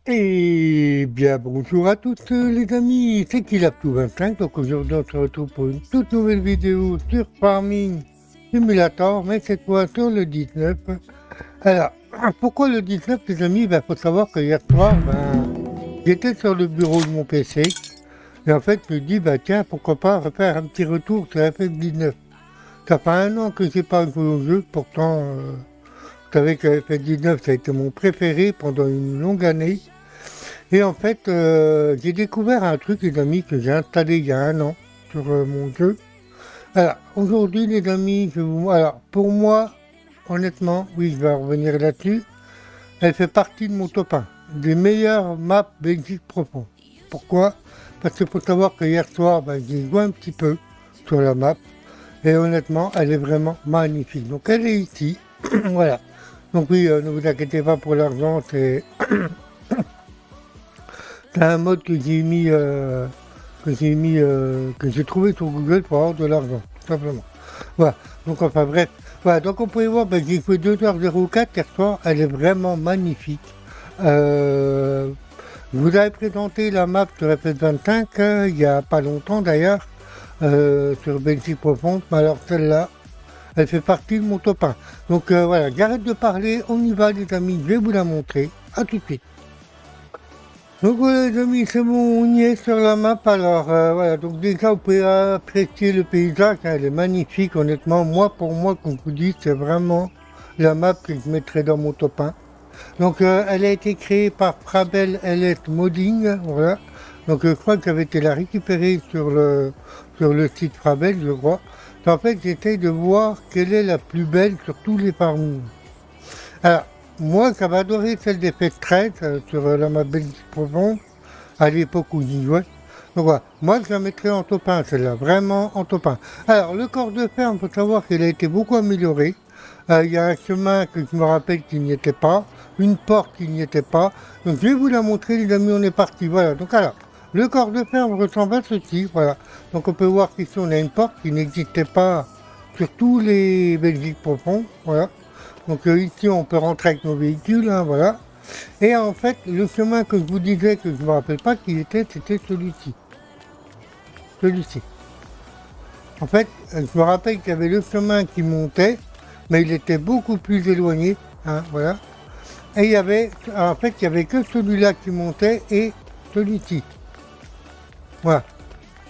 Eh bien, bonjour à tous les amis, c'est Kilaptou25, donc aujourd'hui on se retrouve pour une toute nouvelle vidéo sur Farming Simulator, mais cette fois sur le 19. Alors, pourquoi le 19 les amis? Ben, faut savoir que hier soir, j'étais sur le bureau de mon PC, et en fait je me dis, bah tiens, pourquoi pas refaire un petit retour sur FF19. Ça fait un an que j'ai pas joué au jeu, pourtant, vous savez que FF19 ça a été mon préféré pendant une longue année. Et en fait, j'ai découvert un truc, les amis, que j'ai installé il y a un an sur mon jeu. Alors, aujourd'hui, les amis, alors, pour moi, honnêtement, oui, je vais revenir là-dessus. Elle fait partie de mon top 1, des meilleures maps Belgique profonde. Pourquoi? Parce qu'il faut savoir que hier soir, j'ai joué un petit peu sur la map. Et honnêtement, elle est vraiment magnifique. Donc, elle est ici. Voilà. Donc oui, ne vous inquiétez pas pour l'argent, c'est un mode que j'ai trouvé sur Google pour avoir de l'argent, tout simplement. Voilà, donc enfin bref. Voilà, donc on pouvait voir, j'ai fait 2h04 hier soir, elle est vraiment magnifique. Euh, je vous avais présenté la map sur FS25 il n'y a pas longtemps d'ailleurs, sur Belgique Profonde, mais alors celle-là, elle fait partie de mon top 1. Donc voilà, j'arrête de parler, on y va les amis, je vais vous la montrer. À tout de suite. Donc voilà les amis, c'est bon, on y est sur la map. Alors voilà, donc déjà vous pouvez apprécier le paysage, hein, elle est magnifique honnêtement. Moi, pour moi, comme je vous dis, c'est vraiment la map que je mettrais dans mon top 1. Donc elle a été créée par Frabel LS Modding, voilà. Donc je crois que j'avais été la récupérer sur le site Frabel, je crois. En fait, j'essaye de voir quelle est la plus belle sur tous les farmings. Alors, moi, j'avais adoré celle des fêtes 13 sur la map Belgique Profonde, à l'époque où j'y jouais. Donc voilà, moi je la mettrais en top 1, celle-là, vraiment en top 1. Alors, le corps de ferme, il faut savoir qu'il a été beaucoup amélioré. Il y a un chemin que je me rappelle qu'il n'y était pas, une porte qui n'y était pas. Donc je vais vous la montrer, les amis, on est parti. Voilà, donc alors, le corps de ferme ressemble à ceci, voilà. Donc on peut voir qu'ici on a une porte qui n'existait pas sur tous les Belgiques profondes, voilà. Donc ici, on peut rentrer avec nos véhicules, hein, voilà. Et en fait, le chemin que je vous disais, que je ne me rappelle pas qui était, c'était celui-ci. Celui-ci. En fait, je me rappelle qu'il y avait le chemin qui montait, mais il était beaucoup plus éloigné, hein, voilà. Et il y avait, en fait, il y avait que celui-là qui montait et celui-ci. Voilà.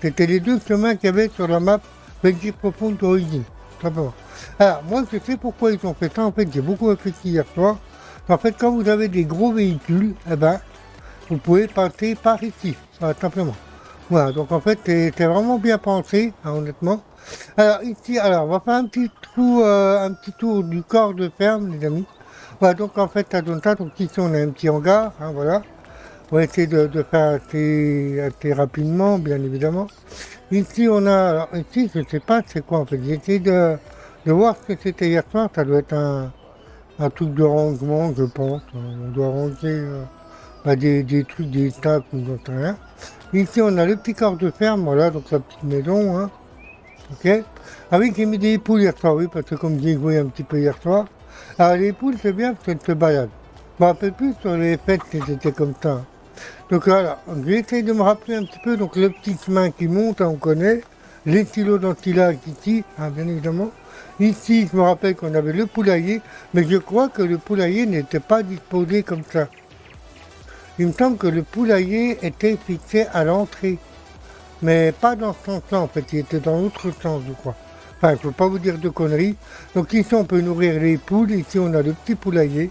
C'était les deux chemins qu'il y avait sur la map Belgique profonde d'origine. Simplement. Alors, moi, je sais pourquoi ils ont fait ça. En fait, j'ai beaucoup réfléchi hier soir. En fait, quand vous avez des gros véhicules, eh ben, vous pouvez passer par ici, simplement. Voilà, donc en fait, c'est vraiment bien pensé, hein, honnêtement. Alors, ici, alors, on va faire un petit tour du corps de ferme, les amis. Voilà, donc en fait, ça donne ça. Donc ici, on a un petit hangar, hein, voilà. On va essayer de faire assez rapidement, bien évidemment. Ici, on a, alors ici, je ne sais pas c'est quoi en fait. J'ai essayé de voir ce que c'était hier soir. Ça doit être un truc de rangement, je pense. On doit ranger des trucs, des stacks ou j'en sais rien. Ici, on a le petit corps de ferme, voilà, donc la petite maison, hein. Ok. Ah oui, j'ai mis des poules hier soir, oui, parce que comme j'ai joué un petit peu hier soir. Alors, les poules, c'est bien parce qu'elles se baladent. Je me rappelle plus sur les fêtes, c'était comme ça. Donc voilà, j'ai essayé de me rappeler un petit peu, donc le petit chemin qui monte, hein, on connaît, les silos d'ensilage ici, hein, bien évidemment. Ici, je me rappelle qu'on avait le poulailler, mais je crois que le poulailler n'était pas disposé comme ça. Il me semble que le poulailler était fixé à l'entrée, mais pas dans ce sens-là en fait, il était dans l'autre sens, je crois. Enfin, je ne peux pas vous dire de conneries. Donc ici, on peut nourrir les poules, ici, on a le petit poulailler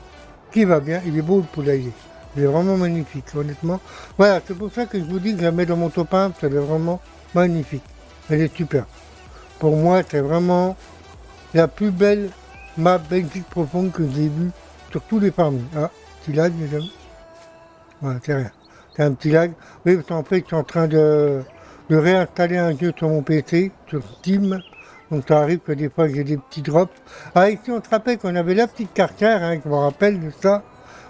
qui va bien, il est beau le poulailler. Il est vraiment magnifique, honnêtement. Voilà, c'est pour ça que je vous dis que je la mets dans mon top 1, elle est vraiment magnifique. Elle est super. Pour moi, c'est vraiment la plus belle map Belgique profonde que j'ai vue sur tous les farmings. Ah, petit lag, les amis. Voilà, c'est rien. C'est un petit lag. Oui, parce qu'en fait, je suis en train de réinstaller un jeu sur mon PC, sur Steam. Donc ça arrive que des fois j'ai des petits drops. Ah, ici, on se rappelle qu'on avait la petite carrière, hein, je me rappelle de ça.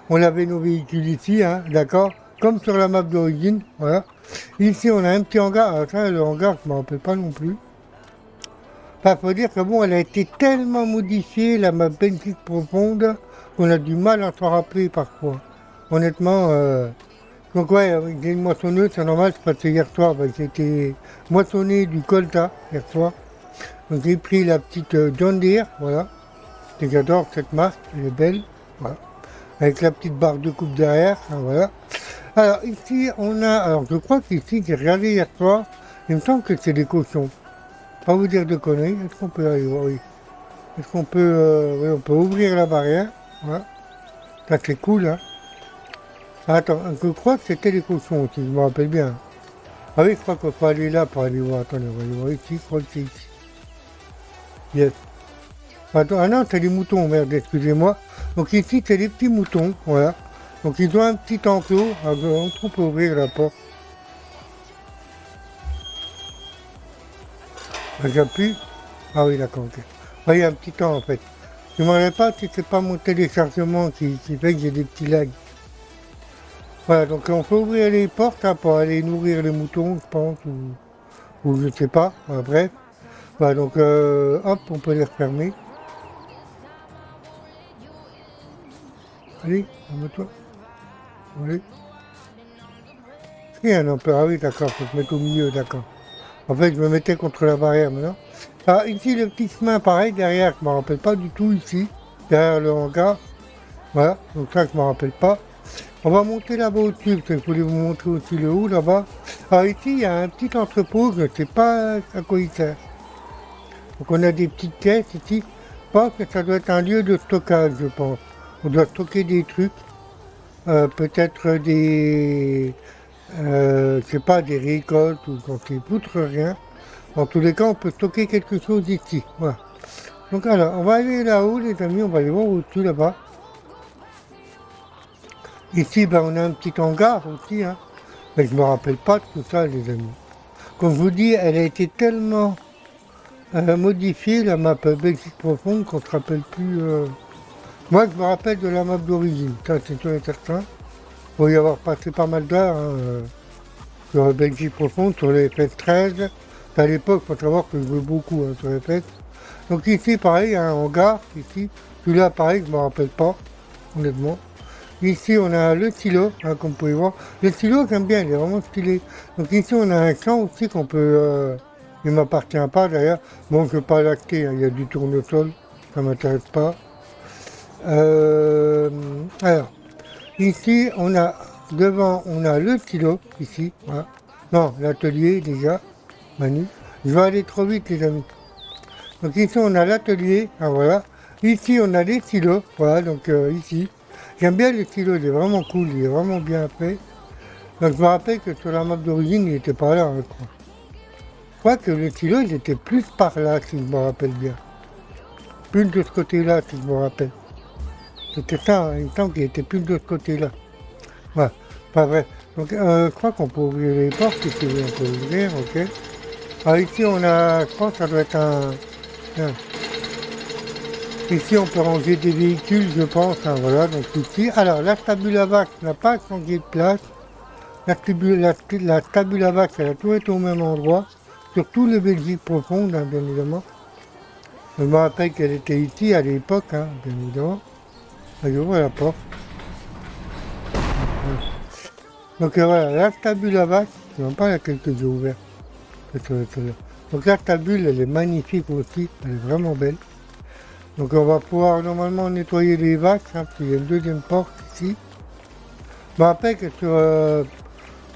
On avait nos véhicules ici, hein, d'accord? Comme sur la map d'origine, voilà. Ici, on a un petit hangar. Alors ça, le hangar, je ne me rappelle pas non plus. Enfin, faut dire que bon, elle a été tellement modifiée, la map Belgique profonde, qu'on a du mal à s'en rappeler parfois. honnêtement, donc ouais, j'ai une moissonneuse, c'est normal, c'est parce que hier soir, j'ai été moissonné du colta hier soir. Donc j'ai pris la petite John Deere, voilà. Et j'adore cette marque, elle est belle, voilà. Avec la petite barre de coupe derrière, hein, voilà. Alors ici, alors je crois qu'ici, j'ai regardé hier soir, il me semble que c'est des cochons. Pas vous dire de conneries, est-ce qu'on peut aller voir, oui. Est-ce qu'on peut, oui, on peut ouvrir la barrière, voilà. Ça c'est cool, hein. Attends, je crois que c'était les cochons aussi, je me rappelle bien. Ah oui, je crois qu'il faut aller là pour aller voir. Attendez, on va aller voir ici, je crois que c'est ici. Yes. Attends, ah non, c'est les moutons, merde, excusez-moi. Donc ici, c'est les petits moutons, voilà. Donc ils ont un petit enclos, alors on peut ouvrir la porte. J'appuie. Ah oui, d'accord, ok. Ah, il y a un petit temps en fait. Je ne me rappelle pas si c'est pas mon téléchargement qui fait que j'ai des petits lags. Voilà, donc on peut ouvrir les portes hein, pour aller nourrir les moutons, je pense, ou je sais pas, bref. Voilà, donc hop, on peut les refermer. Allez, calme-toi. Allez. Rien, on peut, ah oui, d'accord, faut se mettre au milieu, d'accord. En fait, je me mettais contre la barrière maintenant. Alors ici, le petit chemin, pareil, derrière, je ne me rappelle pas du tout ici, derrière le hangar. Voilà, donc ça, je ne me rappelle pas. On va monter là-bas au-dessus, parce que je voulais vous montrer aussi le haut là-bas. Alors ici, il y a un petit entrepôt, je ne sais pas à quoi il sert. Donc on a des petites caisses ici. Je pense que ça doit être un lieu de stockage, je pense. On doit stocker des trucs, peut-être des, je sais pas, des récoltes ou quand c'est poutre rien. En tous les cas, on peut stocker quelque chose ici. Voilà. Donc alors, on va aller là-haut, les amis, on va aller voir au-dessus là-bas. Ici, ben, on a un petit hangar aussi, hein. Mais je me rappelle pas de tout ça, les amis. Comme je vous dis, elle a été tellement modifiée, la map Belgique profonde, qu'on ne se rappelle plus. Moi, je me rappelle de la map d'origine, ça c'est sûr et certain. Il faut y avoir passé pas mal d'heures hein, sur la Belgique profonde, sur les FS13. À l'époque, il faut savoir que je jouais beaucoup hein, sur les FS. Donc ici, pareil, il y a un hangar, ici. Celui-là, pareil, je ne me rappelle pas, honnêtement. Ici, on a le silo, hein, comme vous pouvez voir. Le silo, j'aime bien, il est vraiment stylé. Donc ici, on a un champ aussi qu'on peut... il ne m'appartient pas d'ailleurs. Bon, je ne vais pas l'acheter, hein, il y a du tournesol, ça ne m'intéresse pas. Alors, ici, on a... Devant, on a le silo, ici. Voilà. Non, l'atelier, déjà. Manu. Je vais aller trop vite, les amis. Donc ici, on a l'atelier, hein, voilà. Ici, on a les silos, voilà, donc ici. J'aime bien le stylo, il est vraiment cool, il est vraiment bien fait. Donc je me rappelle que sur la map d'origine, il n'était pas là, je crois. Je crois que le stylo, il était plus par là, si je me rappelle bien. Plus de ce côté-là, si je me rappelle. C'était ça, hein, il me semble qu'il était plus de ce côté-là. Voilà, pas vrai. Donc je crois qu'on peut ouvrir les portes, ici, on peut ouvrir, ok. Alors ici, on a, je pense que ça doit être un... Ici, on peut ranger des véhicules, je pense, hein, voilà, donc ici. Alors, la Stabulavac n'a pas changé de place. La Stabulavac, elle a toujours été au même endroit, surtout le Belgique profonde, hein, bien évidemment. Je me rappelle qu'elle était ici à l'époque, hein, bien évidemment. J'ouvre la porte. Donc voilà, la Stabulavac, c'est même pas laquelle que j'ai ouvert. Donc la Stabule, elle est magnifique aussi, elle est vraiment belle. Donc on va pouvoir normalement nettoyer les vaches, hein, parce qu'il y a une deuxième porte ici. Je me rappelle que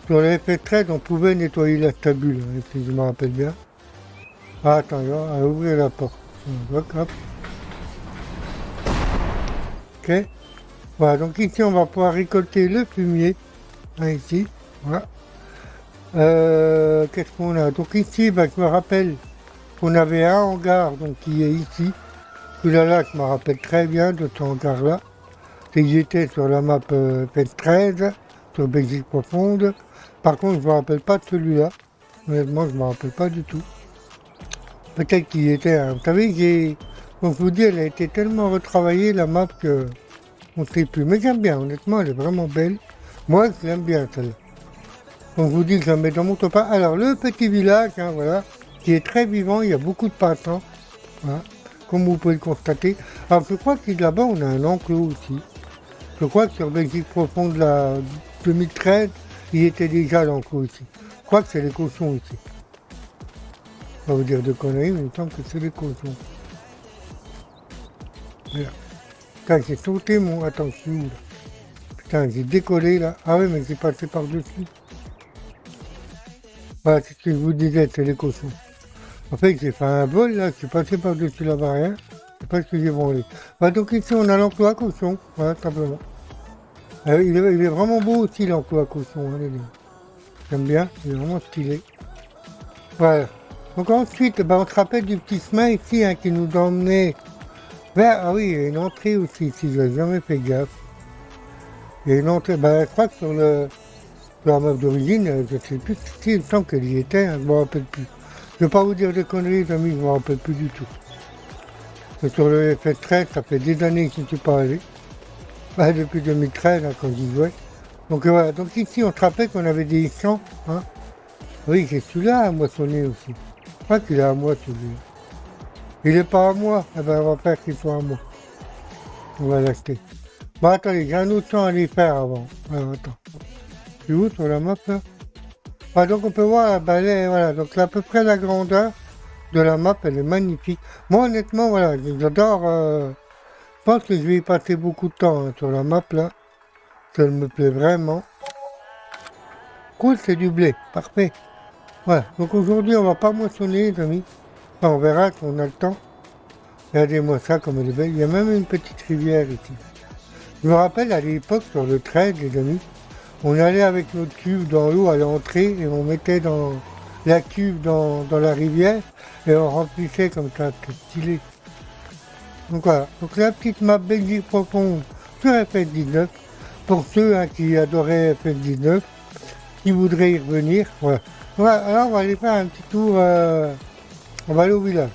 sur les FS13, on pouvait nettoyer la stabule, hein, si je me rappelle bien. Ah, attends, on va ouvrir la porte. Donc, hop. Ok. Voilà, donc ici on va pouvoir récolter le fumier. Hein, ici. Voilà. Qu'est-ce qu'on a? Donc ici, bah, je me rappelle qu'on avait un hangar donc, qui est ici. Celui-là, je me rappelle très bien de ce hangar-là. C'est que j'étais sur la map FS13, sur Belgique profonde. Par contre, je ne me rappelle pas de celui-là. Honnêtement, je ne me rappelle pas du tout. Peut-être qu'il y était. Hein. Vous savez, comme je vous dis, elle a été tellement retravaillée, la map, que on ne sait plus. Mais j'aime bien, honnêtement, elle est vraiment belle. Moi, je l'aime bien, celle-là. Donc, je vous dis que je la mets dans mon top 1. Alors, le petit village, hein, voilà, qui est très vivant, il y a beaucoup de passants. Voilà. Comme vous pouvez le constater. Alors je crois que là-bas on a un enclos aussi. Je crois que sur Belgique Profonde, la 2013, il était déjà l'enclos ici. Je crois que c'est les cochons ici. Je vais pas vous dire de conneries, mais il me semble que c'est les cochons. Voilà. Putain, j'ai sauté mon... Attends, je suis où là? Putain, j'ai décollé là. Ah oui, mais j'ai passé par-dessus. Voilà, c'est ce que je vous disais, c'est les cochons. En fait, j'ai fait un vol là, je suis passé par-dessus la barrière. C'est pas ce que j'ai volé. Bah, donc ici, on a l'enclos à cochon. Voilà, simplement. Il est vraiment beau aussi l'enclos à cochon. Hein, les gars. J'aime bien, il est vraiment stylé. Voilà. Donc ensuite, bah, on se rappelle du petit chemin ici hein, qui nous emmenait vers... Ah oui, il y a une entrée aussi ici, j'ai jamais fait gaffe. Il y a une entrée, bah, je crois que sur la map d'origine, je sais plus si il me semble qu'elle y était, hein, je me rappelle plus. Je vais pas vous dire de conneries, les amis, je me rappelle plus du tout. Et sur le FS13, ça fait des années que je ne suis pas allé. Bah, depuis 2013, hein, quand j'y jouais. Donc voilà, donc ici, on se rappelle qu'on avait des champs, hein. Oui, j'ai celui-là à moissonner aussi. Je crois qu'il est à moi, celui-là. Il n'est pas à moi, eh ben, on va faire qu'il soit à moi. On va l'acheter. Bon, attendez, j'ai un autre champ à aller faire avant. Alors, attends. C'est où sur la map, là? Ah, donc on peut voir, bah, voilà, donc c'est à peu près la grandeur de la map, elle est magnifique. Moi, honnêtement, voilà, j'adore. Je pense que je vais y passer beaucoup de temps hein, sur la map, là. Ça me plaît vraiment. Cool, c'est du blé, parfait. Voilà, donc aujourd'hui, on va pas moissonner, les amis. Enfin, on verra si on a le temps. Regardez-moi ça, comme elle est belle. Il y a même une petite rivière ici. Je me rappelle, à l'époque, sur le 13, les amis, on allait avec notre cuve dans l'eau à l'entrée et on mettait dans la cuve dans la rivière et on remplissait comme ça, c'était stylé. Donc voilà, donc la petite map Belgique Profonde sur FS19, pour ceux hein, qui adoraient FS19, qui voudraient y revenir, voilà. Voilà, alors on va aller faire un petit tour, on va aller au village.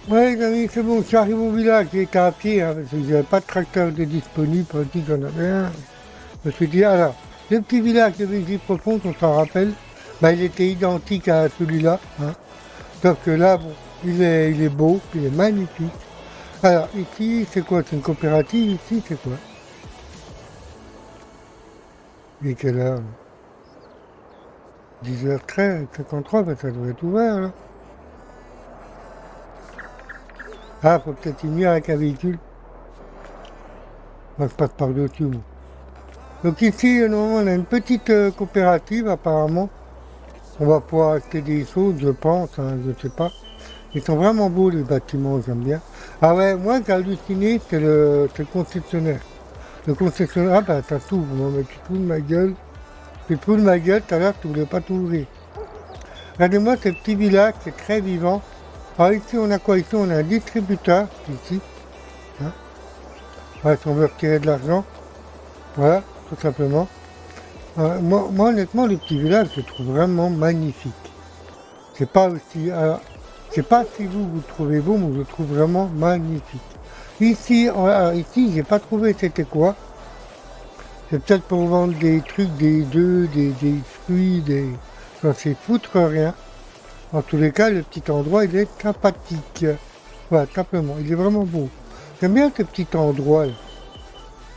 Ouais les amis, c'est bon, je suis arrivé au village, j'ai été à pied, hein, parce que j'avais pas de tracteur de disponible, on dit que j'en avais un. Je me suis dit, alors, le petit village de Belgique Profonde, on s'en rappelle, bah, il était identique à celui-là, hein. Sauf que là, bon, il est beau, il est magnifique. Alors, ici, c'est quoi? C'est une coopérative, ici, c'est quoi? Il est quelle heure? 10h13, 53, ben ça doit être ouvert, là. Ah, faut peut-être y venir avec un véhicule. Moi, je passe par-dessus, moi. Donc ici, normalement, on a une petite coopérative, apparemment. On va pouvoir acheter des choses, je pense, hein, je sais pas. Ils sont vraiment beaux, les bâtiments, j'aime bien. Ah ouais, moi, j'ai halluciné, c'est le concessionnaire. Le concessionnaire, ah bah, ça s'ouvre, non, mais tu te fous de ma gueule. Tu te fous de ma gueule, tout à l'heure, tu voulais pas t'ouvrir. Regardez-moi ce petit village, c'est très vivant. Alors ici, on a quoi? Ici, on a un distributeur, ici. Hein, ouais, si on veut retirer de l'argent. Voilà, tout simplement. Moi, honnêtement, le petit village, je le trouve vraiment magnifique. C'est pas aussi... je sais pas si vous le trouvez beau, mais je le trouve vraiment magnifique. Ici, ici, j'ai pas trouvé c'était quoi. C'est peut-être pour vendre des trucs, des œufs, des fruits, des... J'en sais foutre rien. En tous les cas, le petit endroit, il est sympathique. Voilà, simplement, il est vraiment beau. J'aime bien ce petit endroit là.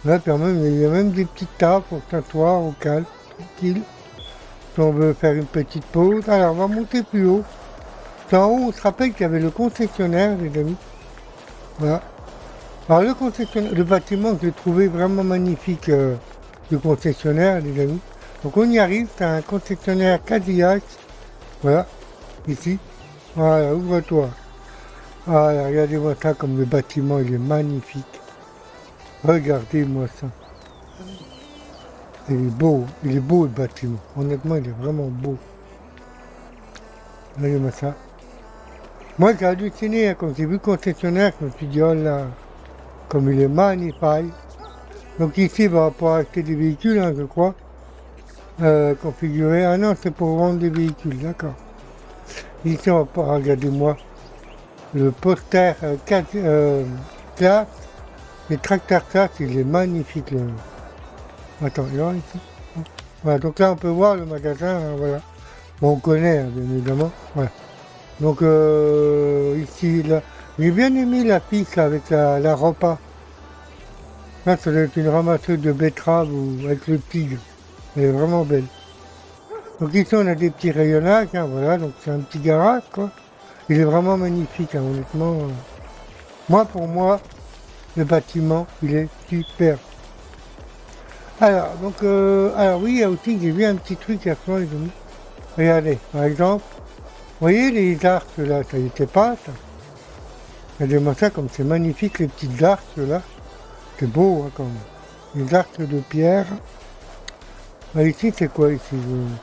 Là, quand même, il y a même des petites tables pour s'asseoir au calme, tranquille. Si on veut faire une petite pause. Alors, on va monter plus haut. En haut, on se rappelle qu'il y avait le concessionnaire, les amis. Voilà. Alors, le concessionnaire, le bâtiment, je l'ai trouvé vraiment magnifique, le concessionnaire, les amis. Donc, on y arrive, c'est un concessionnaire Cadillac. Voilà, ici. Voilà, ouvre-toi. Voilà, regardez-moi ça, comme le bâtiment, il est magnifique. Regardez-moi ça. Il est beau le bâtiment. Honnêtement, il est vraiment beau. Regardez-moi ça. Moi, j'ai halluciné hein, quand j'ai vu le concessionnaire, je me suis dit, oh là, comme il est magnifique. Donc ici, on va pouvoir acheter des véhicules, hein, je crois. Configurés. Ah non, c'est pour vendre des véhicules, d'accord. Ici, on va pouvoir, regardez-moi, le poster classe. Les tracteurs classe, il est magnifique. Là. Attends, il y a ici. Voilà, donc là, on peut voir le magasin, hein, voilà. Bon, on connaît, hein, bien évidemment. Voilà. Donc ici, là, j'ai bien aimé la piste avec la repas. Là, ça doit être une ramasseuse de betterave ou avec le tigre. Elle est vraiment belle. Donc ici, on a des petits rayonnages, hein, voilà, donc c'est un petit garage, quoi. Il est vraiment magnifique, hein, honnêtement. Moi, pour moi, le bâtiment, il est super. Alors, donc, alors oui, il y a aussi, j'ai vu un petit truc à soir, les amis. Regardez, par exemple, vous voyez les arcs là, ça y était pas, ça. Regardez-moi ça, comme c'est magnifique, les petites arcs là. C'est beau, hein, quand même. Les arcs de pierre. Bah, ici, c'est quoi ici?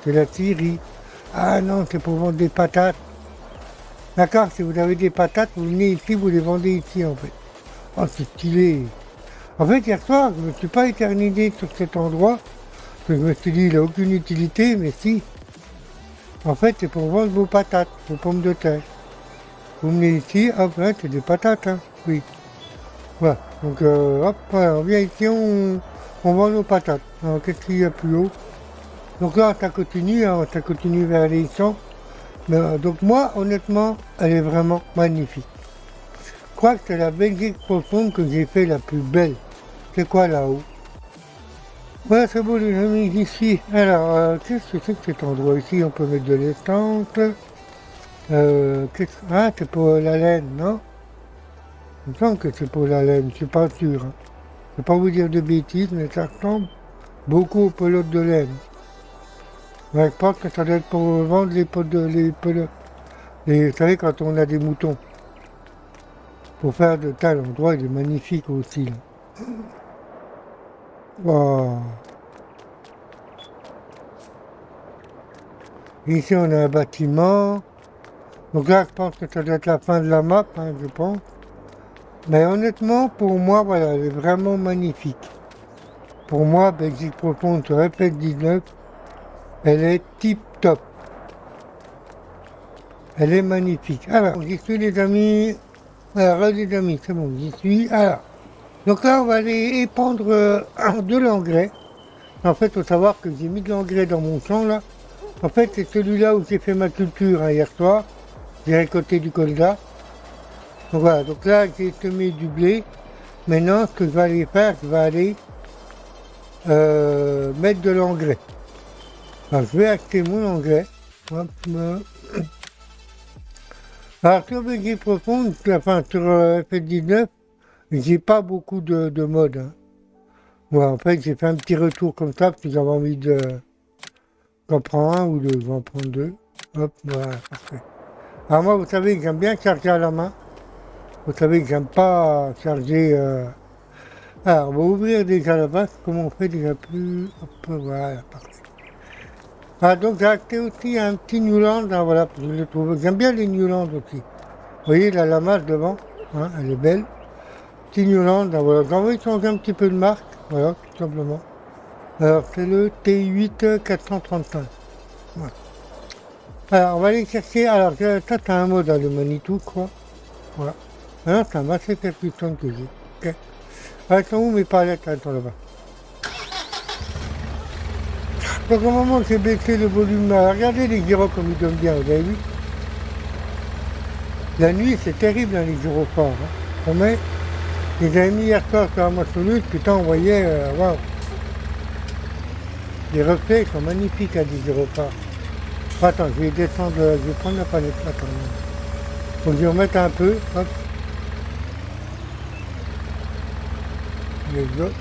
C'est la scierie. Ah non, c'est pour vendre des patates. D'accord, si vous avez des patates, vous venez ici, vous les vendez ici, en fait. Oh, c'est stylé. En fait, hier soir, je ne me suis pas éternisé sur cet endroit. Parce que je me suis dit, il n'a aucune utilité, mais si. En fait, c'est pour vendre vos patates, vos pommes de terre. Vous venez ici, hop, là, c'est des patates, hein. Oui. Voilà. Donc, hop, voilà, on vient ici, on vend nos patates. Alors, qu'est-ce qu'il y a plus haut? Donc là, ça continue, hein, ça continue vers les 100. Mais, donc moi, honnêtement, elle est vraiment magnifique. Je crois que c'est la Belgique profonde que j'ai fait la plus belle. C'est quoi là-haut? Ouais, c'est beau les amis, ici. Alors, qu'est-ce que c'est que cet endroit ici? On peut mettre de l'essence. Ah, c'est pour la laine, non? Il me semble que c'est pour la laine, je suis pas sûr. Hein. Je ne vais pas vous dire de bêtises, mais ça ressemble beaucoup aux pelotes de laine. Ouais, je pense que ça doit être pour vendre les pelotes. Vous savez, quand on a des moutons. Pour faire de tel endroit, il est magnifique aussi. Là. Wow. Ici, on a un bâtiment. Donc là, je pense que ça doit être la fin de la map, hein, je pense. Mais honnêtement, pour moi, voilà, elle est vraiment magnifique. Pour moi, Belgique profonde sur FS19, elle est tip top. Elle est magnifique. Alors, j'y suis les amis. Alors, les amis, c'est bon, j'y suis. Alors, donc là, on va aller épandre de l'engrais. En fait, il faut savoir que j'ai mis de l'engrais dans mon champ, là. En fait, c'est celui-là où j'ai fait ma culture hein, hier soir. J'ai récolté du colza. Donc voilà, donc là, j'ai semé du blé. Maintenant, ce que je vais aller faire, je vais aller mettre de l'engrais. Alors, je vais acheter mon engrais. Hop, alors, sur Belgique profonde, enfin, sur FS19, j'ai pas beaucoup de mode. Hein. Ouais, en fait, j'ai fait un petit retour comme ça, parce que j'avais envie de... J'en prends un ou deux, je vais en prendre deux. Hop, voilà, parfait. Alors moi, vous savez que j'aime bien charger à la main. Vous savez que j'aime pas charger... Alors, on va ouvrir déjà la base. Comment on fait déjà plus... Hop, voilà, parfait. Ah, donc j'ai acheté aussi un petit Newland, hein, voilà, je le trouve. J'aime bien les Newland aussi. Vous voyez, la lamasse devant, hein, elle est belle. Petit Newland, hein, voilà. J'ai envie de changer un petit peu de marque, voilà, tout simplement. Alors, c'est le T8 435. Voilà. Alors, on va aller chercher. Alors, ça, c'est un mode, hein, le Manitou, je crois. Voilà. Alors, c'est un Massey Ferguson que j'ai. Ok. Alors, elles sont où mes palettes? Attends, là-bas. Donc, au moment où j'ai baissé le volume, regardez les gyros comme ils donnent bien, vous avez vu? La nuit, c'est terrible, hein, les gyrophares. Hein. On met, les avez mis hier soir sur la moissonneuse, putain, on voyait, waouh. Les reflets sont magnifiques à des gyrophares. Attends, je vais descendre, je vais prendre la palette. Attends. Faut que je remette un peu. Hop. Les autres.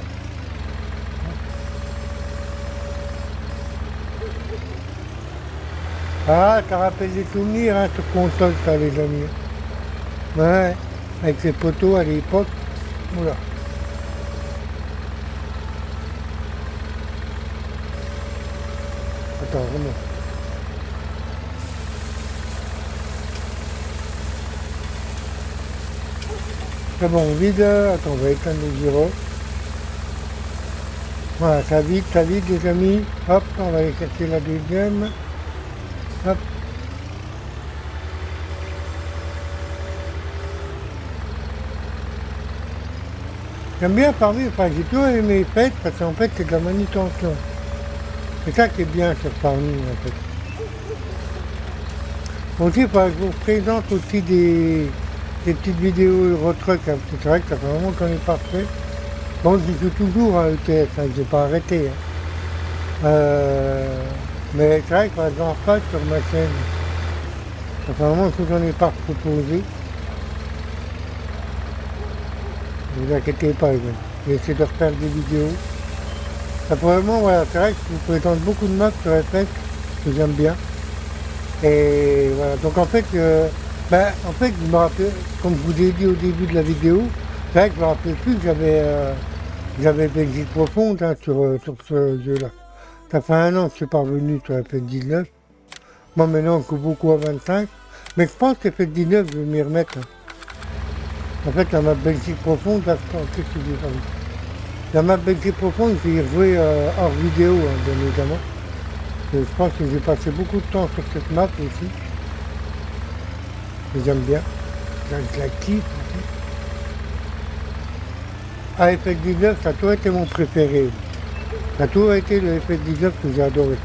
Ah, ça rappelle des souvenirs, hein, sur console, ça, les amis. Ouais, avec les poteaux à l'époque. Oula. Attends, remonte. C'est bon, on vide. Attends, on va éteindre les gyros. Voilà, ça vide, les amis. Hop, on va aller chercher la deuxième. Hop. J'aime bien parler, enfin j'ai toujours aimé les fêtes parce qu'en fait c'est de la manutention. C'est ça qui est bien sur Farming en fait. Aussi, je vous présente aussi des petites vidéos Eurotruck, hein, parce que c'est vrai que ça fait vraiment qu'on est parfait. Bon, j'y joue toujours à ETS, hein, j'ai pas arrêté. Hein. Mais c'est vrai que j'en passe sur ma chaîne. Ça fait un moment que j'en ai pas proposé. Ne vous inquiétez pas, les gars. Je vais essayer de refaire des vidéos. Ça vraiment, voilà, c'est vrai que je vous présente beaucoup de maps sur FS que j'aime bien. Et voilà, donc en fait, je me rappelle, comme je vous ai dit au début de la vidéo, c'est vrai que je me rappelais plus que j'avais Belgique profonde hein, sur ce jeu-là. Ça fait un an que je suis parvenu sur FS19. Moi maintenant, je joue beaucoup à 25. Mais je pense que FS19, je vais m'y remettre. Hein. En fait, la map Belgique profonde, là, qu'est-ce que j'ai pas vu. La map Belgique profonde, je vais y rejouer hors vidéo, hein, bien évidemment. Et je pense que j'ai passé beaucoup de temps sur cette map aussi. Que j'aime bien. Je la kiffe. Ah, FS19, ça a toujours été mon préféré. Ça a toujours été le FS19 que j'ai adoré.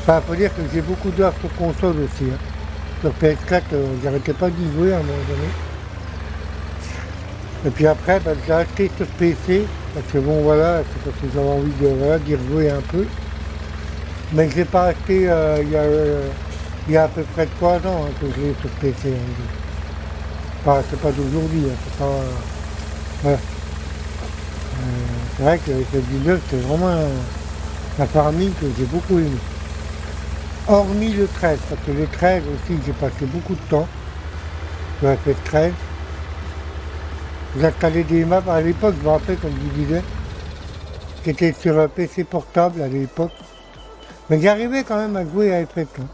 Enfin, faut dire que j'ai beaucoup d'heures sur console aussi. Hein. Sur PS4, j'arrêtais pas d'y jouer à un moment donné. Et puis après, j'ai acheté sur PC, parce que bon voilà, c'est parce que j'avais envie d'y rejouer un peu. Mais je l'ai pas acheté il y a à peu près 3 ans hein, que je l'ai sur PC. Hein. C'est pas d'aujourd'hui, hein, c'est pas. Voilà. C'est vrai que le FF19, c'est vraiment un farming que j'ai beaucoup aimé. Hormis le 13, parce que le 13 aussi, j'ai passé beaucoup de temps sur FF13. J'installais des maps à l'époque, je me rappelle, comme je vous disais, qui était sur un PC portable à l'époque. Mais j'arrivais quand même à jouer à FF. Hein.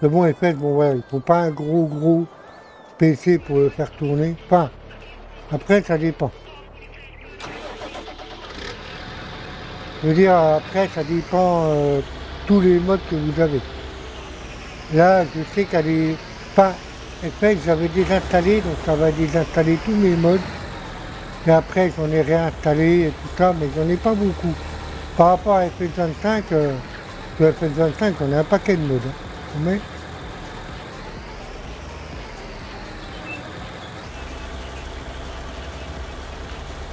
Mais bon, FF, bon ouais, il faut pas un gros PC pour le faire tourner. Enfin, après, ça dépend. Je veux dire, après, ça dépend tous les modes que vous avez. Là, je sais qu'à les... Enfin, FF, j'avais désinstallé, donc ça va désinstaller tous mes modes. Et après, j'en ai réinstallé et tout ça, mais j'en ai pas beaucoup. Par rapport à FF25, sur FF25, on a un paquet de modes. Hein. Mais...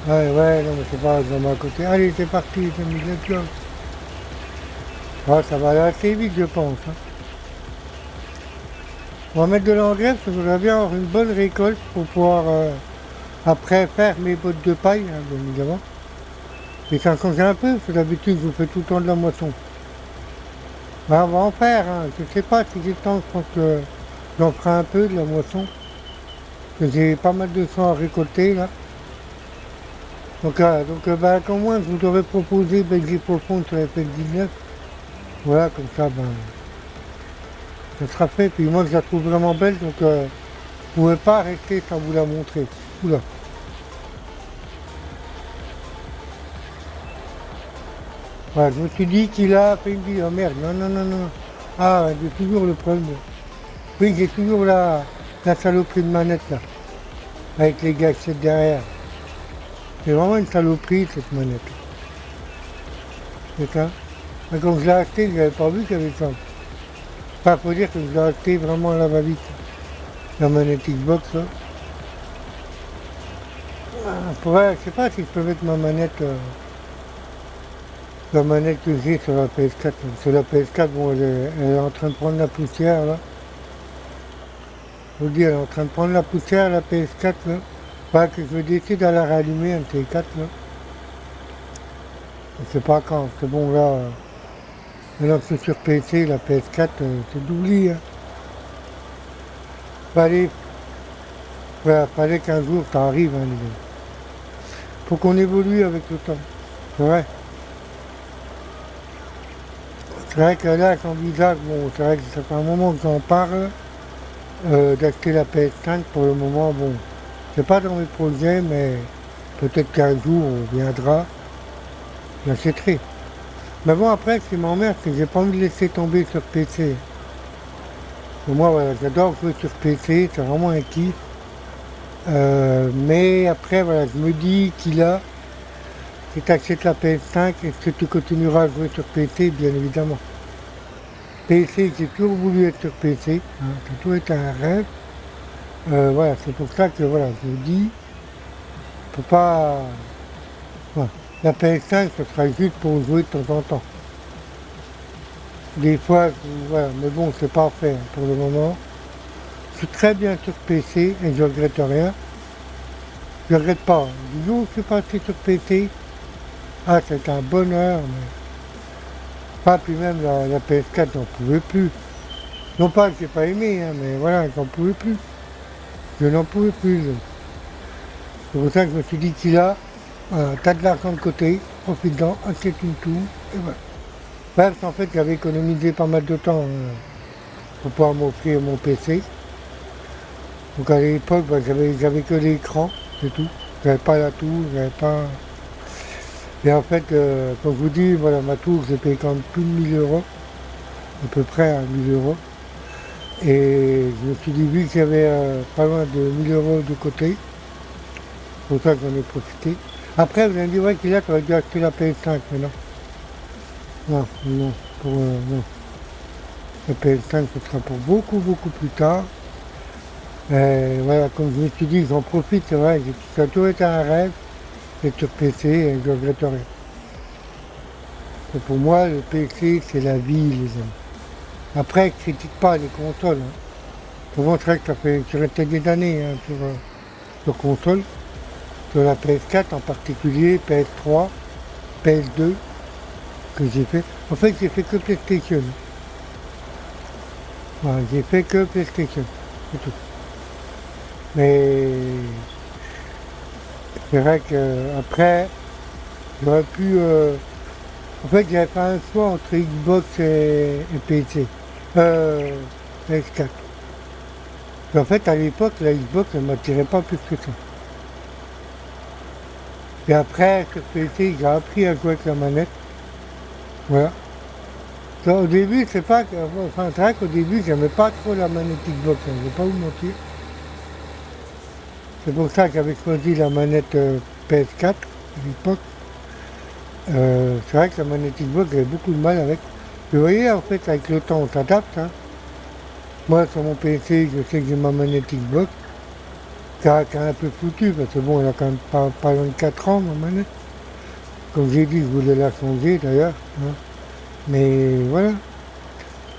Ouais, non, mais c'est pas dans ma côté. Allez, c'est parti, les amis, let's go. Ouais, ça va aller assez vite, je pense. Hein. On va mettre de l'engrais, parce que je voudrais bien avoir une bonne récolte pour pouvoir après faire mes bottes de paille, hein, bien évidemment. Et ça change un peu, parce que d'habitude, je fais tout le temps de la moisson. Ben, on va en faire, hein. Je sais pas si j'ai le temps, je pense que j'en ferai un peu de la moisson. Parce que j'ai pas mal de champs à récolter, là. Donc comme moi, je vous aurais proposé Belgique profonde sur la FF19. Voilà, comme ça, ça sera fait. Puis moi, je la trouve vraiment belle, donc je ne pouvais pas rester sans vous la montrer. Oula. Voilà, je me suis dit qu'il a fait une vidéo. Oh merde, non. Ah, j'ai toujours le problème. Oui, j'ai toujours la saloperie de manette là. Avec les gâchettes derrière. C'est vraiment une saloperie cette manette. C'est ça. Mais quand je l'ai acheté, je n'avais pas vu qu'il y avait ça. Enfin, faut dire que je l'ai acheté vraiment à la va-vite. La manette Xbox là. Je sais pas si je peux mettre ma manette. La manette que j'ai sur la PS4. Sur la PS4, bon, elle est en train de prendre la poussière là. Je vous dis, elle est en train de prendre la poussière la PS4 là. Pas que je vais décider à la rallumer un T4 là. Je sais pas quand, c'est bon là. Maintenant que c'est sur PC, la PS4, c'est d'oubli. Hein. Fallait qu'un jour ça arrive. Hein, faut qu'on évolue avec le temps. C'est vrai. C'est vrai que là, j'envisage, bon, c'est vrai que ça fait un moment que j'en parle, d'acheter la PS5 pour le moment, bon, c'est pas dans mes projets, mais peut-être qu'un jour on viendra, j'achèterai. Mais bon, après, ce qui m'emmerde, c'est que j'ai pas envie de laisser tomber sur PC. Et moi, voilà, j'adore jouer sur PC, c'est vraiment un kiff. Mais après, voilà, je me dis qu'il a, si tu achètes la PS5, est-ce que tu continueras à jouer sur PC, bien évidemment. PC, j'ai toujours voulu être sur PC, hein, ça a toujours été un rêve. Voilà, c'est pour ça que voilà, je vous dis, faut pas Voilà. La PS5, ce sera juste pour jouer de temps en temps. Des fois, voilà, mais bon, c'est parfait hein, pour le moment. Je suis très bien sur PC et je regrette rien. Je regrette pas. Du jour où je suis passé sur PC, ah, c'est un bonheur, mais pas, puis même la PS4, j'en pouvais plus. Non pas que j'ai pas aimé, hein, mais voilà, j'en pouvais plus. Je n'en pouvais plus. C'est pour ça que je me suis dit qu'il a, t'as de l'argent de côté, profite-en, achète une tour, et voilà. Bref, en fait, j'avais économisé pas mal de temps pour pouvoir m'offrir mon PC. Donc à l'époque, j'avais que l'écran, c'est tout. J'avais pas la tour, j'avais pas. Et en fait, comme je vous dis, voilà, ma tour, j'ai payé quand même plus de 1000 euros, à peu près à 1000 euros. Et je me suis dit, vu que j'avais pas loin de 1000 euros de côté, c'est pour ça que j'en ai profité. Après, vous allez me dire, ouais, qu'il a, tu aurais dû acheter la PS5, mais non. Non, non, non. La PS5, ce sera pour beaucoup, beaucoup plus tard. Voilà, comme je me suis dit, j'en profite, c'est vrai, ça a toujours été un rêve d'être sur PC et je regrette rien. Et pour moi, le PC, c'est la vie, les amis. Après, je critique pas les consoles. Hein. Pour moi, c'est vrai que ça fait, je restais des années hein, sur console, sur la PS4 en particulier, PS3, PS2, que j'ai fait. En fait, j'ai fait que PlayStation. Voilà, j'ai fait que PlayStation, c'est tout. Mais c'est vrai qu'après, j'aurais pu... en fait, j'avais fait un choix entre Xbox et PC. PS4. Et en fait, à l'époque, la Xbox ne m'attirait pas plus que ça. Et après, sur PC, j'ai appris à jouer avec la manette. Voilà. Donc, au début, c'est pas que... Enfin, c'est vrai qu'au début, j'aimais pas trop la manette Xbox, hein, je vais pas vous mentir. C'est pour ça que j'avais choisi la manette PS4 à l'époque. C'est vrai que la manette Xbox, j'avais beaucoup de mal avec. Vous voyez, en fait, avec le temps, on s'adapte. Hein. Moi, sur mon PC, je sais que j'ai ma manette Xbox, qui est un peu foutue, parce que bon, elle a quand même pas loin de 4 ans, ma manette. Comme j'ai dit, je voulais la changer, d'ailleurs. Hein. Mais voilà.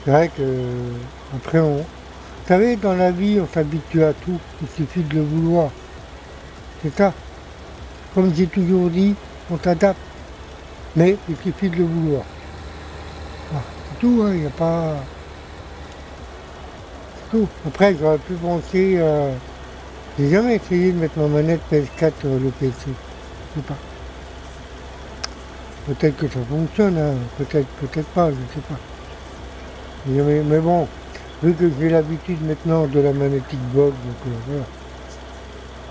C'est vrai que, après, vous savez, dans la vie, on s'habitue à tout. Il suffit de le vouloir. C'est ça. Comme j'ai toujours dit, on s'adapte. Mais il suffit de le vouloir. Voilà. C'est tout, il n'y a pas... C'est tout. Après, j'aurais pu penser... j'ai jamais essayé de mettre ma manette PS4 sur le PC. Je sais pas. Peut-être que ça fonctionne, hein. Peut-être pas, je ne sais pas. Mais bon, vu que j'ai l'habitude maintenant de la manette Xbox, donc voilà.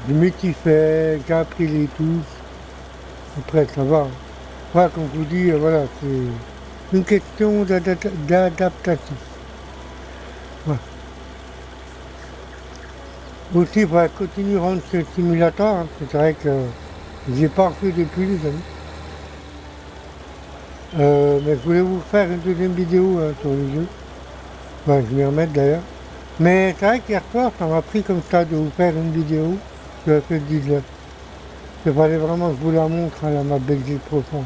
Je m'y suis fait, j'ai appris les touches. Après, ça va. Voilà, comme je vous dis, voilà, c'est une question d'adaptation. Voilà. Aussi, il faudra continuer à rendre ce simulateur, hein. C'est vrai que j'ai pas refait depuis, les amis. Mais je voulais vous faire une deuxième vidéo sur le jeu. Ouais, je vais remettre d'ailleurs. Mais c'est vrai qu'hier soir, ça m'a pris comme ça de vous faire une vidéo sur la FF19. Il fallait vraiment que je vous la montre, hein, ma Belgique profonde.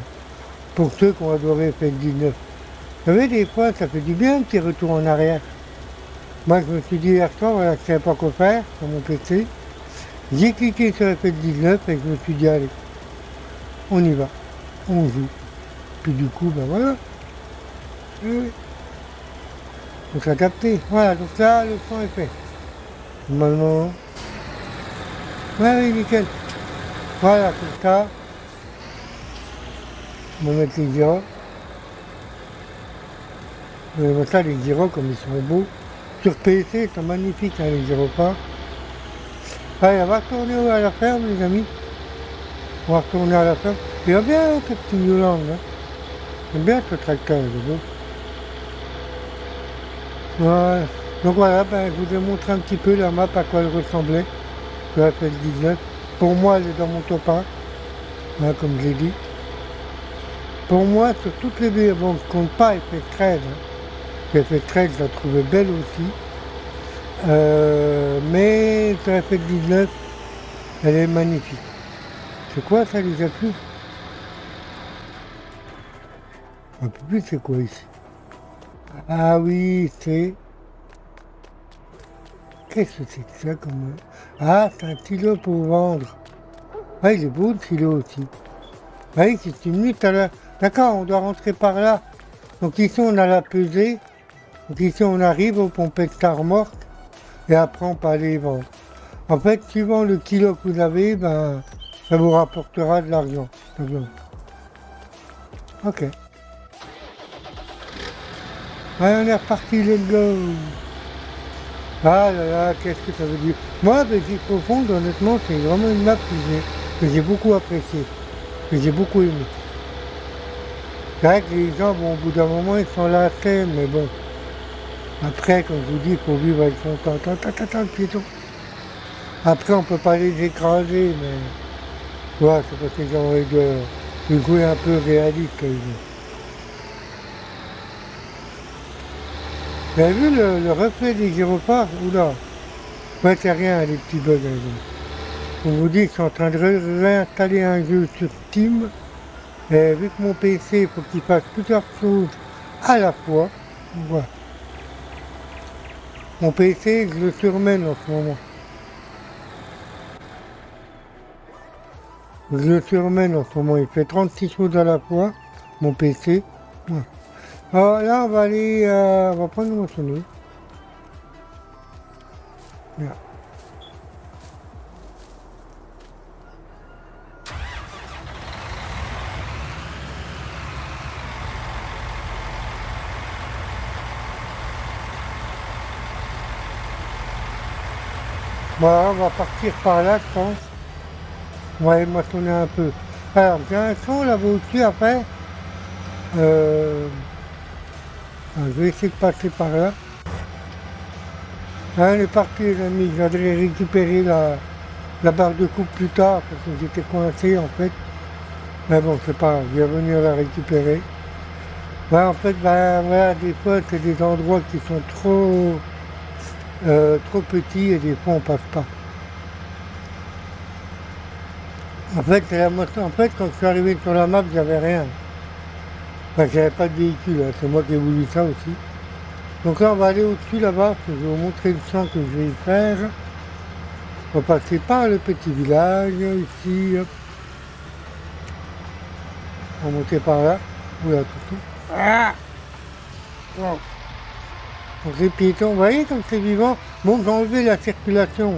Pour ceux qui ont adoré FF19. Vous savez, des fois, ça fait du bien un petit retour en arrière. Moi, je me suis dit hier soir, voilà, je ne savais pas quoi faire sur mon PC. J'ai cliqué sur FF19 et je me suis dit, allez, on y va, on joue. Puis du coup, ben voilà. Oui. Faut s'adapter. Voilà, donc là, le son est fait. Normalement. Ouais, oui, nickel. Voilà, comme ça. On va mettre les gyros. On va mettre là les gyros comme ils sont beaux. Sur PC, ils sont magnifiques, hein, les gyrophares. Allez, on va retourner à la ferme, les amis. On va retourner à la ferme. Il va bien, ce petit New Land, hein. J'aime bien ce tracteur, il est beau. Voilà. Donc voilà, ben, je vous ai montré un petit peu la map à quoi elle ressemblait. Je la FF19. Pour moi, elle est dans mon top 1, hein, comme je l'ai dit. Pour moi, sur toutes les villes, bon, je ne compte pas FF13. Hein. FF13, je la trouvais belle aussi. Mais sur FF19, elle est magnifique. C'est quoi ça, les afflux? Un peu plus, c'est quoi ici? Ah oui, c'est... Qu'est-ce que c'est que ça comme... Ah, c'est un stylo pour vendre. Ah, il est beau le stylo aussi. Ah oui, c'est une minute à la... D'accord, on doit rentrer par là. Donc ici, on a la pesée. Donc ici, on arrive aux pompettes de remorque. Et après, on peut aller vendre. En fait, suivant le kilo que vous avez, ben, ça vous rapportera de l'argent. Ok. Allez, on est reparti, let's go. Ah là là, qu'est-ce que ça veut dire? Moi, Belgique profonde, honnêtement, c'est vraiment une map que j'ai beaucoup appréciée, que j'ai beaucoup aimé. C'est vrai que les gens, bon, au bout d'un moment, ils sont lassés, mais bon. Après, comme je vous dis, il faut vivre avec son temps. Attends, le piéton. Après, on peut pas les écraser, mais... Ouais, c'est parce que j'ai envie de jouer un peu réaliste. Vous avez vu le reflet des gyrophares? Oula. Ouais, c'est rien, les petits bugs. On vous dit que je suis en train de réinstaller un jeu sur Steam. Et vu que mon PC, il faut qu'il fasse plusieurs choses à la fois. Voilà. Mon PC, je le surmène en ce moment. Je le surmène en ce moment. Il fait 36 choses à la fois, mon PC. Ouais. Alors là, on va aller... on va prendre le moissonneuse. Voilà. Voilà, on va partir par là, je pense. On va aller moissonner un peu. Alors, j'ai un son là-bas au-dessus après. Je vais essayer de passer par là. Ah, on est parti les amis, j'allais récupérer la barre de coupe plus tard parce que j'étais coincé en fait. Mais bon, c'est pas grave, je vais venir la récupérer. Ouais, en fait, ben, voilà, des fois, c'est des endroits qui sont trop petits et des fois, on passe pas. En fait, en fait, quand je suis arrivé sur la map, j'avais rien. Enfin, j'avais pas de véhicule, hein, c'est moi qui ai voulu ça aussi. Donc là, on va aller au-dessus là-bas, je vais vous montrer le champ que je vais faire. On va passer par le petit village, ici, hop. On va monter par là. Oula, tout. Ah wow. Donc les piétons, vous voyez comme c'est vivant. Bon, j'ai enlevé la circulation.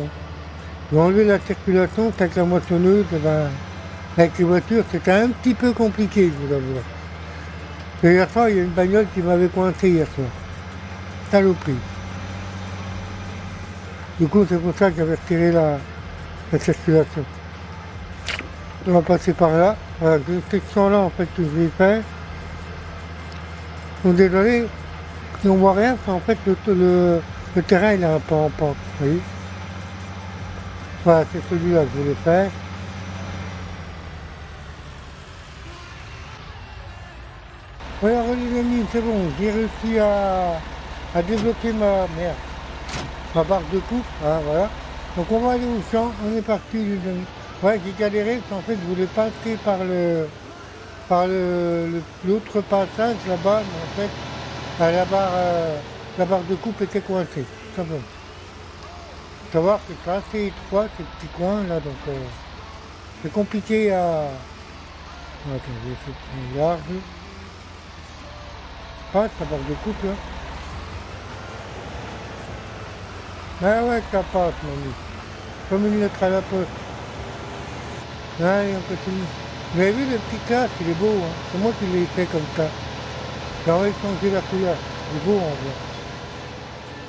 J'ai enlevé la circulation, c'est avec la moissonneuse, ben, avec les voitures, c'était un petit peu compliqué, je vous avoue. Et hier soir, il y a une bagnole qui m'avait coincé hier soir. Saloperie. Du coup, c'est pour ça que j'avais retiré la circulation. On va passer par là. Voilà, cette section-là, en fait, que je vais faire. Donc, désolé, si on voit rien, c'est en fait le terrain, il est un peu en pente, vous voyez. Voilà, c'est celui-là que je voulais faire. Voilà, les amis, c'est bon, j'ai réussi à débloquer ma barre de coupe, hein, voilà. Donc on va aller au champ, on est parti les amis. Ouais, j'ai galéré parce qu'en fait je voulais passer par l'autre passage là-bas, mais en fait la barre de coupe était coincée, tout simplement. Faut savoir que c'est assez étroit ces petits coins là, donc c'est compliqué à... Attends, je vais essayer de prendre large. Ah, la barre de coupe là. Ah ouais, ça passe, mon ami. Comme une lettre à la poste. Allez, on continue. Vous avez vu le petit casque, il est beau, hein. C'est moi qui l'ai fait comme ça. J'ai envie de changer la couleur. Il est beau en vrai.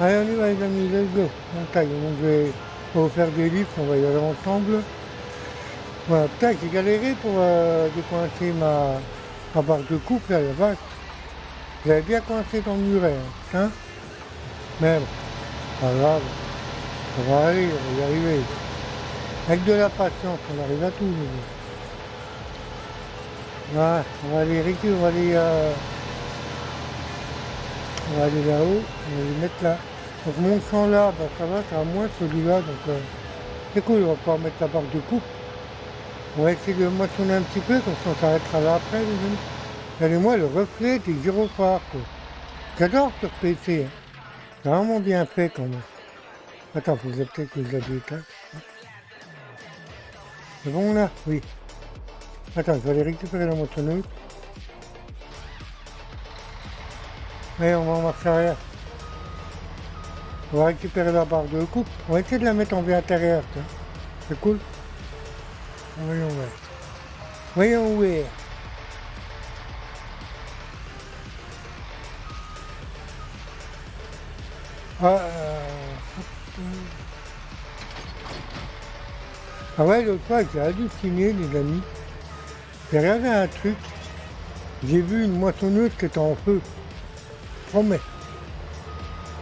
Allez, on y va les amis, let's go. On taille, donc je vais vous faire des livres, on va y aller ensemble. Voilà, putain, j'ai galéré pour décoincer ma barre de coupe là, la vache. J'avais bien coincé dans le muret, hein. Mais bon, pas grave. Ça va aller, on va y arriver. Avec de la patience, on arrive à tout. Voilà, on va aller récupérer, on va aller là-haut, on va les mettre là. Donc mon champ là, bah, ça va, c'est à moins celui-là, donc c'est cool, on va pouvoir mettre la barre de coupe. On va essayer de moissonner un petit peu, comme ça on s'arrêtera là après les amis. Regardez-moi le reflet des gyrophares, quoi. J'adore sur PC, hein. C'est vraiment bien fait quand même. Attends, faut peut-être que je la détache. C'est bon là? Oui. Attends, je vais aller récupérer la moissonneuse. Et on va en marche arrière. On va récupérer la barre de coupe. On va essayer de la mettre en vue intérieure. Tiens. C'est cool. Voyons voir. Voyons où est. Ah ouais, l'autre fois, j'ai halluciné, les amis. J'ai regardé un truc. J'ai vu une moissonneuse qui était en feu. Promets.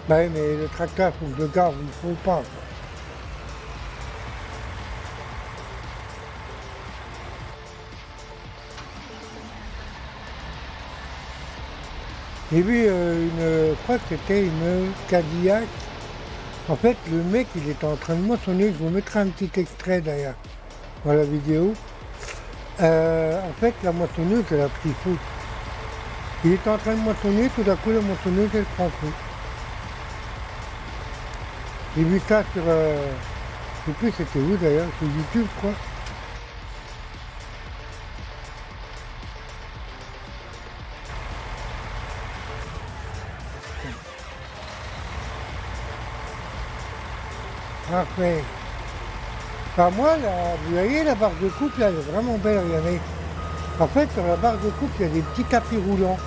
Bah ouais, mais le tracteur, faut que je le garde, il ne faut pas. J'ai vu je crois que c'était une Cadillac. En fait, le mec, il était en train de moissonner. Je vous mettrai un petit extrait d'ailleurs dans la vidéo. En fait, la moissonneuse, elle a pris feu. Il était en train de moissonner, tout d'un coup, la moissonneuse, elle prend feu. J'ai vu ça sur, je sais plus c'était où d'ailleurs, sur YouTube, quoi. Parfait. Enfin, moi, là, vous voyez, la barre de coupe, là, elle est vraiment belle, regardez. En fait, sur la barre de coupe, il y a des petits tapis roulants.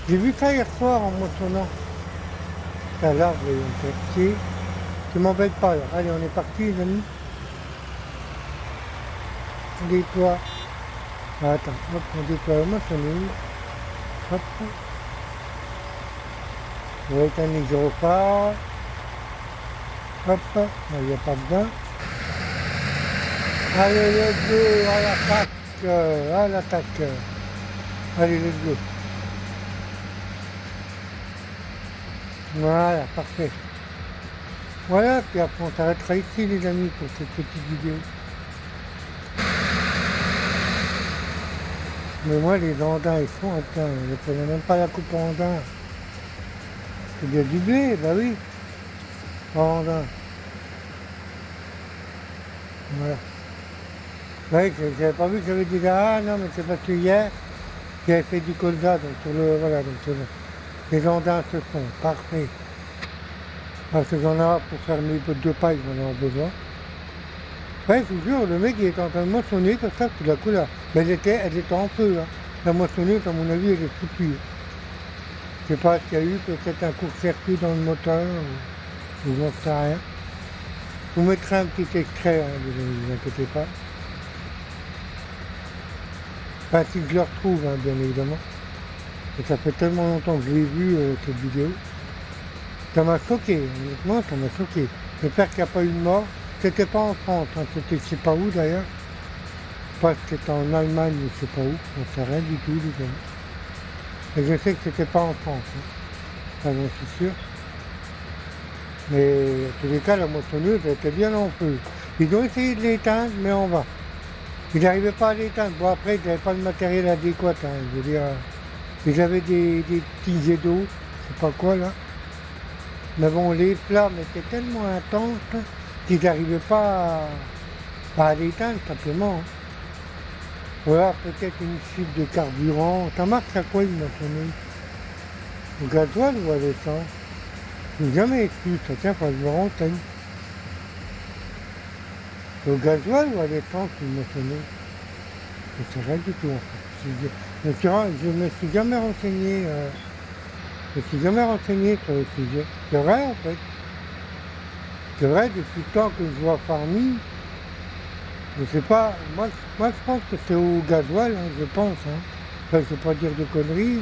J'ai vu ça hier soir en moissonnant. Ça, là, vous voyez, on peut pied. Tu m'embêtes pas, là. Allez, on est parti, les amis. On déploie. Ah, attends, hop, on déploie la moissonneuse. Hop. On va éteindre les gyrophares. Hop, il n'y a pas besoin. Allez, let's go, à l'attaque. Allez, let's go. Voilà, parfait. Voilà, puis après on s'arrêtera ici les amis pour cette petite vidéo. Mais moi les andins ils sont, attends, je ne connais même pas la coupe en andin. C'est bien du blé, bah oui. En andin. Voilà. Ouais, j'avais pas vu que j'avais dit ah non mais c'est parce que hier j'avais fait du colza, donc sur le. Voilà, donc sur le, les andins se font, parfait. Parce que j'en ai pour faire mes bottes de paille, j'en ai besoin. Ouais, je vous jure, le mec il était en train de moissonner comme ça, tout d'un coup là. Mais elle était en feu, hein. La moissonneuse, à mon avis, elle est foutue. Je sais pas ce qu'il y a eu, peut-être un court-circuit dans le moteur, ou j'en sais rien. Je vous mettrai un petit extrait, hein, ne vous inquiétez pas. Enfin, si je le retrouve, hein, bien évidemment. Et ça fait tellement longtemps que je l'ai vu, cette vidéo. Ça m'a choqué, honnêtement, ça m'a choqué. J'espère qu'il n'y a pas eu de mort. C'était pas en France, hein, c'était je sais pas où d'ailleurs. Je pense que c'était en Allemagne ou je sais pas où, on sait rien du tout, les amis. Et je sais que c'était pas en France, hein. Ça j'en suis sûr. Mais en tous les cas, la moissonneuse elle était bien en feu. Ils ont essayé de l'éteindre, mais on va. Ils n'arrivaient pas à l'éteindre. Bon après, ils n'avaient pas le matériel adéquat, hein, je veux dire. Ils avaient des petits jets d'eau, je sais pas quoi là. Mais bon, les flammes étaient tellement intenses qu'ils n'arrivaient pas à l'éteindre simplement. Hein. Voilà, peut-être une fuite de carburant. Ça marche à quoi une moissonneuse? Au gasoil ou à l'essence? Je n'ai jamais su, ça tient, faut que je me renseigne. Au gasoil ou à l'essence une moissonneuse? Je ne sais rien du tout en fait. Je me suis jamais renseigné. Je me suis jamais renseigné sur le sujet. C'est vrai en fait. C'est vrai, depuis le temps que je vois Farming, je sais pas, moi je pense que c'est au gasoil, hein, je pense. Hein. Enfin, je ne veux pas dire de conneries,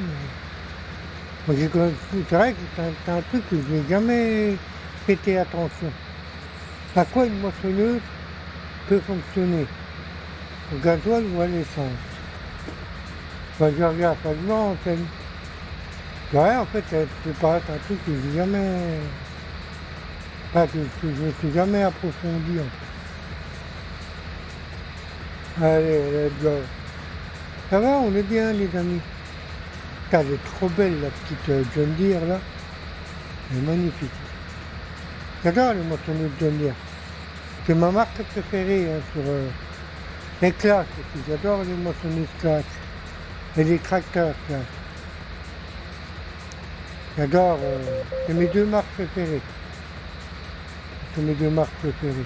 mais c'est vrai que c'est un truc que je n'ai jamais prêté attention. À quoi une moissonneuse peut fonctionner? Au gasoil ou à l'essence? Ben, je regarde, ça je me renseigne. Ouais, en fait, c'est pas un truc que j'ai jamais. Enfin, je ne suis jamais approfondi en fait. Allez, let's go. Ça va, on est bien les amis. Elle est trop belle la petite John Deere là. Elle est magnifique. J'adore les moissonneuses John Deere. C'est ma marque préférée hein, sur les Claas aussi. J'adore les moissonneuses Claas. Et les tracteurs Claas. J'adore. C'est mes deux marques préférées. C'est mes deux marques préférées.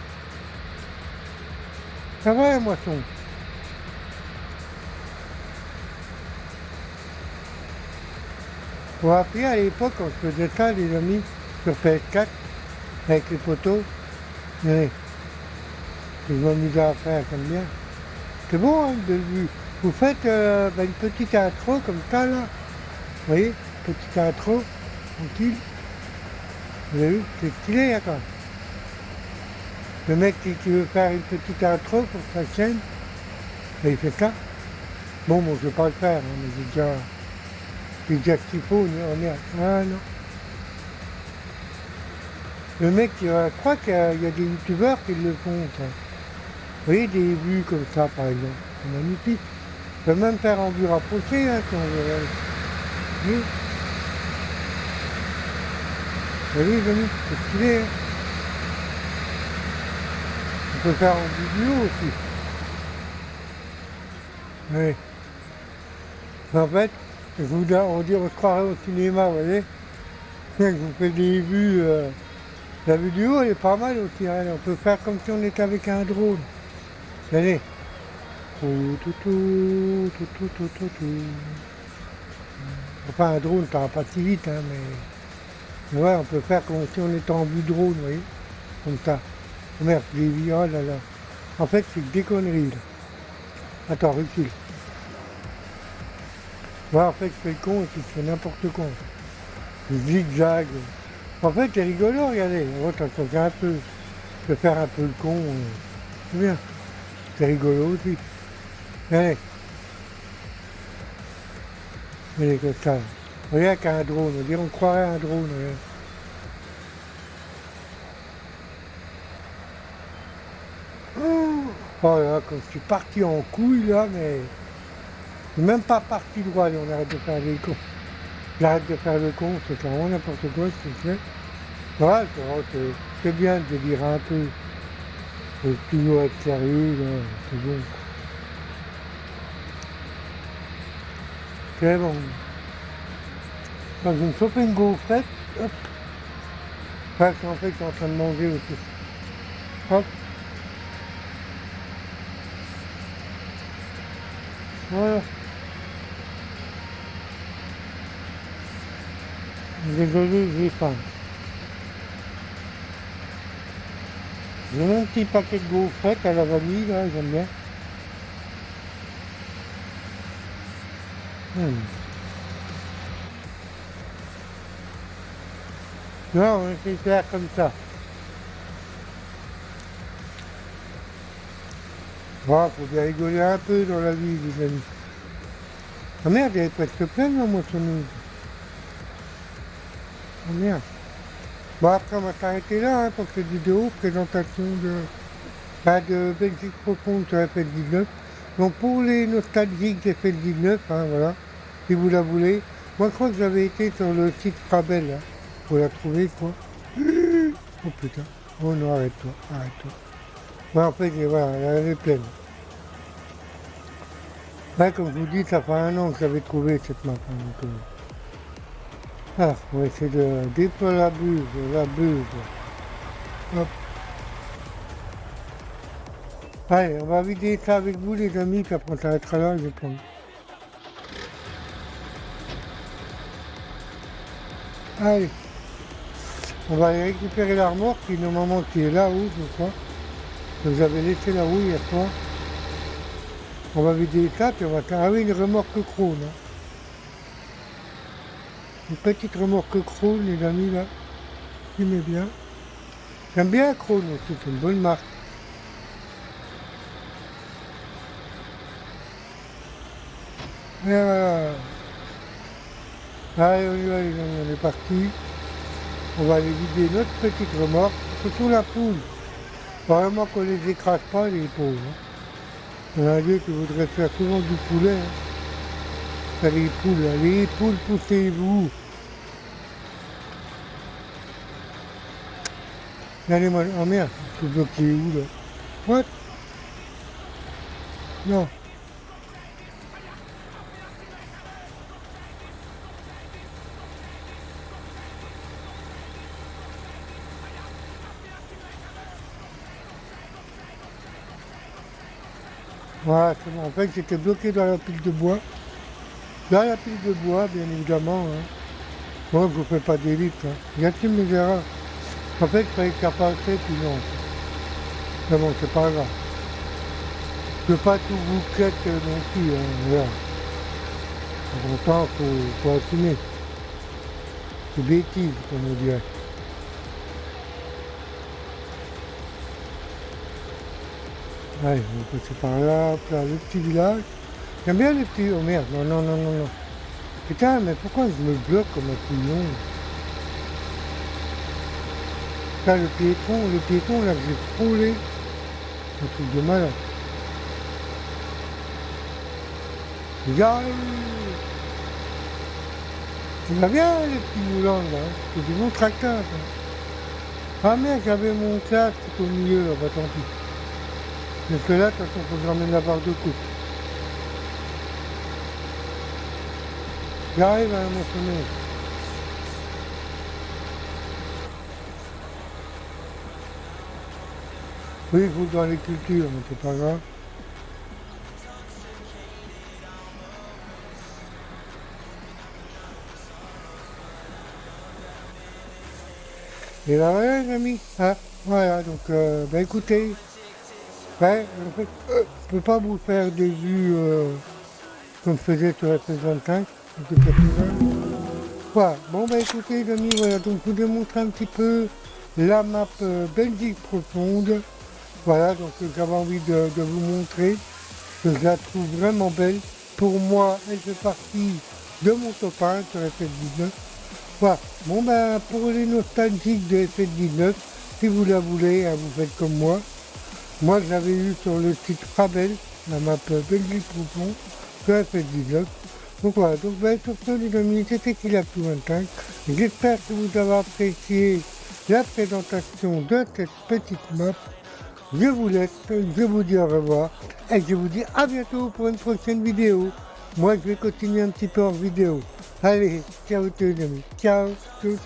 Ça va la moisson. Bon, après, à l'époque, on se faisait ça, les amis, sur PS4, avec les photos. Ouais. Je m'amusais à faire, j'aime bien. C'est bon, hein, de vue. Vous faites une petite intro comme ça, là. Vous voyez, petite intro, tranquille. Vous avez vu, c'est stylé, hein, quoi. Le mec qui veut faire une petite intro pour sa chaîne, ben, il fait ça. Bon, je ne vais pas le faire, hein, mais j'ai déjà ce qu'il faut, on est à... Ah non. Le mec, je crois qu'il y a des youtubeurs qui le font, ça. Vous voyez, des vues comme ça, par exemple. C'est magnifique. On peut même faire en vue rapprochée, hein, si on veut. Oui. Vous voyez, les amis, c'est stylé, hein. On peut faire en vidéo aussi. Oui. En fait, on se croirait au cinéma, vous voyez. Je vous fais des vues. La vidéo, elle est pas mal aussi. Hein. On peut faire comme si on était avec un drone. Allez. Enfin, un drone, ça va pas si vite, hein, mais ouais, on peut faire comme si on était en vue drone, vous voyez. Comme ça. Merde, j'ai vu, oh là là. En fait, c'est des conneries, là. Attends, recule. Ouais, en fait, je fais le con et je fais n'importe quoi. Je zigzag. En fait, c'est rigolo, regardez. Oh, ça fait un peu. Je vais faire un peu le con. C'est bien. C'est rigolo aussi. Allez. Allez, comme ça. Regarde qu'un drone. On dirait qu'on croirait à un drone. Regarde. Oh là, comme je suis parti en couille là, mais je suis même pas parti droit, allez, on arrête de faire les cons. J'arrête de faire le con, c'est clairement n'importe quoi ce que je fais. Voilà, c'est bien de dire un peu. Faut toujours être sérieux, là, c'est bon. C'est bon. Quand je me chope une gaufrette, hop. Parce qu'en fait, je suis en train de manger aussi. Hop. Voilà. Désolé, j'ai faim. J'ai un petit paquet de gaufrettes à la vanille, là, j'aime bien. Non, on essaie de faire comme ça. Voilà, faut bien rigoler un peu dans la vie, les amis. Ah merde, elle est presque pleine, la moissonneuse. Ah merde. Bon, après, on va s'arrêter là hein, pour cette vidéo, présentation de Belgique profonde sur FL19. Donc, pour les nostalgiques d'FL19, hein, voilà, si vous la voulez. Moi, je crois que j'avais été sur le site Frabel, hein, pour la trouver, quoi. Oh putain. Oh non, arrête-toi, arrête-toi. Ouais, en fait, voilà, elle est pleine. Ouais, comme je vous dis, ça fait 1 an que j'avais trouvé cette map. Hein, donc, on va essayer de déployer la buse. Hop. Allez, on va vider ça avec vous les amis, puis après on s'arrêtera là, je vais prendre. Allez. On va aller récupérer la remorque qui normalement qui est là-haut, je crois. Vous avez laissé là-haut hier soir. On va vider ça, puis on va faire une remorque Krone. Hein. Une petite remorque Krone, les amis, là. J'aime bien. J'aime bien Krone aussi, c'est une bonne marque. Et voilà. Allez, on y va, les amis, on est parti. On va aller vider notre petite remorque, surtout la poule. Vraiment qu'on les écrase pas, les pauvres. Hein. Il y en a deux qui voudraient faire souvent du poulet. Hein. faire les poules, là. Les poules, poussez-vous. Allez-moi, oh merde, je suis bloqué où, là? What? Non. Voilà, c'est bon. En fait, j'étais bloqué dans la pile de bois. Dans la pile de bois, bien évidemment. Hein. Moi, je ne fais pas d'élite. Hein. Y a-t-il mes erreurs? En fait, il fallait qu'à passer, puis non. Mais bon, c'est pas grave. Je ne peux pas tout vous quête non plus. Hein. Voilà. Pourtant, faut assumer. C'est bêtise, comme on dirait. Allez, on va passer par là, hop là, le petit village. J'aime bien les petits... Oh merde, non, non, non, non, non. Putain, mais pourquoi je me bloque comme un couillon? Là, le piéton, là, que j'ai frôlé. Un truc de malade. Regarde! Il va bien, les petits moulins, là. C'est du bon tracteur, ça. Ah merde, j'avais mon casque tout au milieu, là, bah tant pis. Parce que là, de toute façon, faut que je ramène la barre de coupe. J'arrive à mon sommet. Oui, il faut dans les cultures, mais c'est pas grave. Et là, voilà, les amis. Ah, voilà, donc, bah écoutez, ouais, en fait, je peux pas vous faire des vues comme je faisais sur la PS25. Voilà, bon, bah écoutez, les amis, voilà, donc je vous démontre un petit peu la map Belgique profonde. Voilà, donc j'avais envie de vous montrer. Je la trouve vraiment belle. Pour moi, elle fait partie de mon top 1 sur FF19. Voilà. Bon ben pour les nostalgiques de FF19, si vous la voulez, hein, vous faites comme moi. Moi je l'avais eu sur le site Frabel, la map Belgique Profonde, sur FF19. Donc voilà, donc ben, sur ce les amis, c'était qu'il a plus 25. J'espère que vous avez apprécié la présentation de cette petite map. Je vous laisse, je vous dis au revoir et je vous dis à bientôt pour une prochaine vidéo. Moi je vais continuer un petit peu en vidéo. Allez, ciao tous les amis, ciao tous.